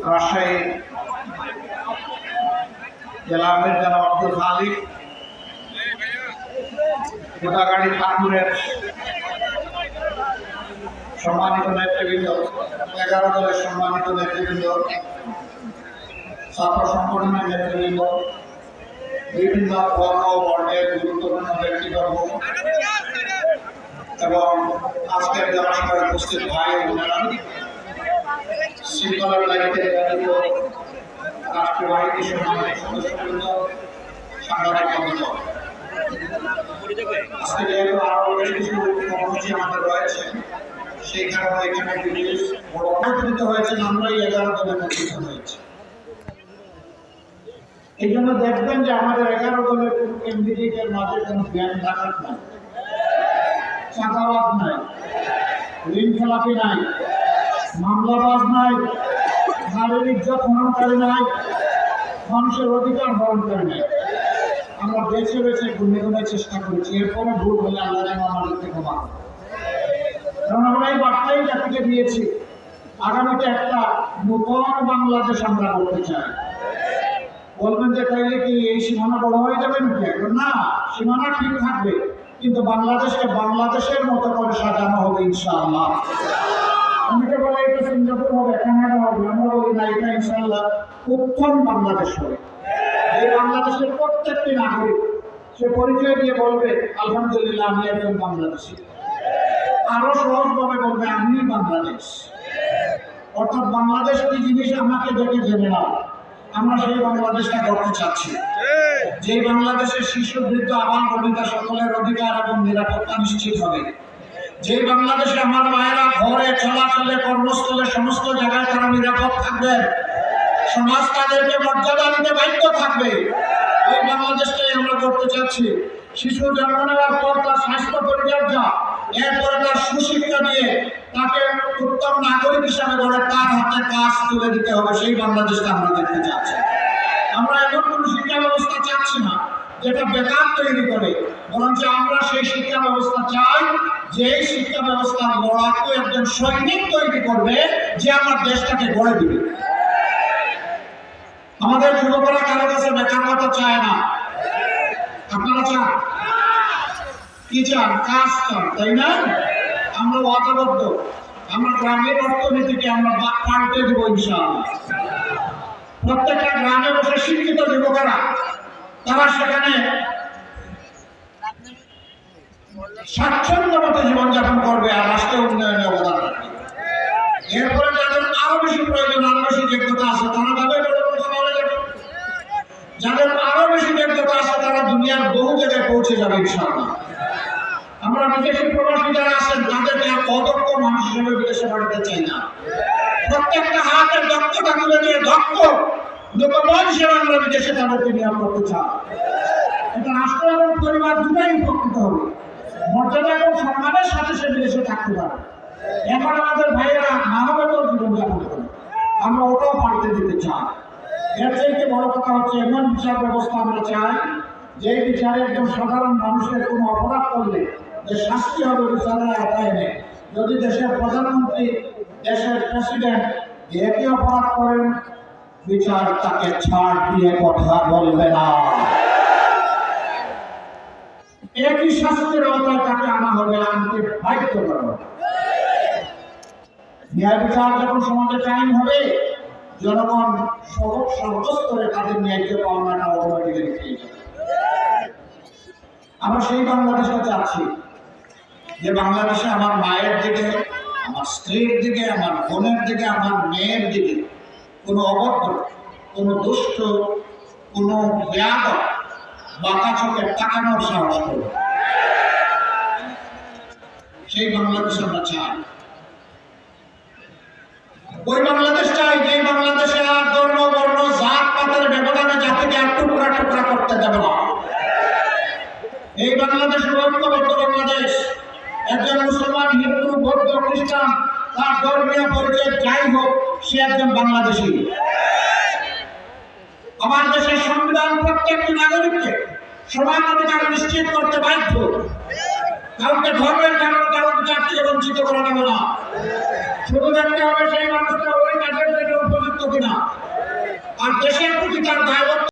রাজশাহী জেলা আমির জনাব আব্দুল খালিক, গোদাগাড়ি ঠাকুরের সম্মানিত নেতৃবৃন্দ, 11 দলের সম্মানিত নেতৃবৃন্দ, ছাত্র সংগঠনের নেতৃবৃন্দ, বিভিন্ন বর্ণ বর্ণের গুরুত্বপূর্ণ ব্যক্তিবর্গ এবং আজকের জনসভায় উপস্থিত ভাই ও বোনেরা, শৃঙ্খলার দায়িত্বে নিয়োজিত রাষ্ট্রীয় বাহিনীর সম্মানিত সদস্যবৃন্দ, সাংবাদিক বন্ধুগণ, আজকে যেহেতু আরো বেশ কিছু কর্মসূচি আমাদের রয়েছে, সেই কারণে এখানে বিশেষ বড় একত্রিত হয়েছেন। আমরাই 11 দলে একত্রিত হয়েছি। এই জন্য দেখবেন যে আমাদের 11 দলের কোন ক্যান্ডিডেটের মাঝে কোনো জ্ঞান ডাকাত নাই, চাঁদাবাজ নাই, ঋণ খেলাপি নাই, মামলাবাজ নাই, নারীর ইজ্জত হরণকারী নাই, মানুষের অধিকার হরণকারী নাই। আমরা বেছে বেছে গুণে চেষ্টা করেছি। এরপরে ভুল হলে আল্লাহ যেন আমাদেরকে ক্ষমা করেন। কারণ আমরা এই বার্তাই জাতিকে দিয়েছি, আগামীতে একটা নতুন বাংলাদেশ আমরা করতে চাই। বলবেন যে তাইলে কি এই সীমানা বড় হয়ে যাবে নাকি? না, সীমানা ঠিক থাকবে, কিন্তু বাংলাদেশকে বাংলাদেশের মতো করে সাজানো হবে ইনশাআল্লাহ। অনেকে বলে এটা সিঙ্গাপুর হবে, কানাডা হবে, আমরা বলি না, এটা ইনশাআল্লাহ উত্তম বাংলাদেশ হবে। এই বাংলাদেশের প্রত্যেকটি নাগরিক সে পরিচয় দিয়ে বলবে আলহামদুলিল্লাহ আমি একজন বাংলাদেশী। আরো সহজভাবে বলবে আমি বাংলাদেশ। অর্থাৎ বাংলাদেশ কি জিনিস আমাকে দেখে জেনে নাও। আমরা সেই বাংলাদেশটা করতে চাচ্ছি, যে বাংলাদেশের শিশু, বৃদ্ধ, আবাল বনিতা সকলের অধিকার এবং নিরাপত্তা নিশ্চিত হবে। যে বাংলাদেশে আমার মায়েরা ঘরে, চলাচলে, কর্মস্থলে, সমস্ত জায়গায় তারা নিরাপদ থাকবে, সমাজ তাদেরকে মর্যাদা দিতে বাধ্য থাকবে। এই বাংলাদেশটাই আমরা করতে চাচ্ছি। শিশু জন্ম নেওয়ার পর তার স্বাস্থ্য পরিচর্যা, এরপরে তার সুশিক্ষা দিয়ে তাকে উত্তম নাগরিক হিসাবে গড়ে তার হাতে কাজ তুলে দিতে হবে। সেই বাংলাদেশটা আমরা দেখতে চাচ্ছি। আমরা এমন কোন শিক্ষা ব্যবস্থা চাচ্ছি না যেটা বেকার তৈরি করে, বরঞ্চ আমরা সেই শিক্ষা ব্যবস্থা চাই যে শিক্ষা ব্যবস্থার লড়াকু একজন সৈনিক তৈরি করবে, যে আমার দেশটাকে গড়ে দিবে। আমাদের যুবকরা কারো কাছে বেকার কথা চায় না। আপনারা চান কি? চান কাজ চান, তাই না? আমরা ওয়াদাবদ্ধ, আমরা গ্রামের অর্থনীতিকে আমরা পাল্টে দেবো ইনশাআল্লাহ। প্রত্যেকটা গ্রামে বসে শিক্ষিত যুবকেরা তারা সেখানে স্বাচ্ছন্দ্য মতো জীবনযাপন করবে আর রাষ্ট্রীয় উন্নয়নে অবদান রাখবে। এরপরে যাদের আরো বেশি প্রয়োজন, আরো বেশি যোগ্যতা আছে, তারা যাবে শহরে যাবে। যাদের আরো বেশি যোগ্যতা আছে তারা দুনিয়ার বহু জায়গায় পৌঁছে যাবে ইনশাআল্লাহ। আমরা বিদেশি প্রবাসী যারা আছেন তাদেরকে আর অদক্ষ মানুষ হিসেবে বিদেশে পাঠাতে চাই না। প্রত্যেকটা হাতের দক্ষতা তুলে দিয়ে দক্ষ লোকবল হিসেবে আমরা বিদেশে তাদেরকে নিয়োগ করতে চাই। এটা রাষ্ট্র এবং পরিবার দুটাই উপকৃত হবে। মর্যাদা এবং সম্মানের সাথে সে বিদেশে থাকতে পারে। এখন আমাদের ভাইয়েরা মানবত জীবনযাপন করে, আমরা ওটাও পাল্টে দিতে চাই। এর চাইতে বড় কথা হচ্ছে এমন বিচার ব্যবস্থা আমরা চাই যে বিচারে একজন সাধারণ মানুষের কোনো অপরাধ করলে যে শাস্তি হবে বিচারের আওতায় নেই। যদি দেশের প্রধানমন্ত্রী, দেশের প্রেসিডেন্ট একই অপরাধ করেন, বিচার তাকে ছাড় দিয়ে কথা বলবে না, একই শাস্তির আওতায় তাকে আনা হবে, আনতে বাধ্য করা হবে। ন্যায় বিচার যখন সমাজে কায়েম হবে, জনগণ সর্বস্তরে তাদের ন্যায্য পাওনাটা অটোমেটিক্যালি পেয়ে যাবে। আমরা সেই বাংলাদেশটা চাচ্ছি যে বাংলাদেশে আমার মায়ের দিকে, আমার স্ত্রীর দিকে, আমার বোনের দিকে, আমার মেয়ের দিকে কোনো অভদ্র, কোনো দুষ্ট, কোনো বেয়াদব বাঁকা চোখে তাকানোর সাহস করবে। সেই বাংলাদেশ আমরা চাই। ওই বাংলাদেশ চাই যে বাংলাদেশে আর ধর্ম, বর্ণ, জাত পাতের ব্যবধানে জাতিকে আর টুকরা টুকরা করতে দেবে না। এই বাংলাদেশ ঐক্যবদ্ধ বাংলাদেশ। একজন মুসলমান, হিন্দু, বৌদ্ধ, খ্রিস্টান, তার ধর্মীয় পরিচয় যাই হোক, সে একজন বাংলাদেশী। আমার দেশের সংবিধান প্রত্যেকটি নাগরিককে সমান অধিকার নিশ্চিত করতে বাধ্য। কাউকে ধর্মের কারণে কারো বিচার থেকে বঞ্চিত করা যাবে না। শুধু দেখতে হবে সেই মানুষটা ওই কাজের জন্য উপযুক্ত কিনা। আর দেশের প্রতি তার দায়বদ্ধ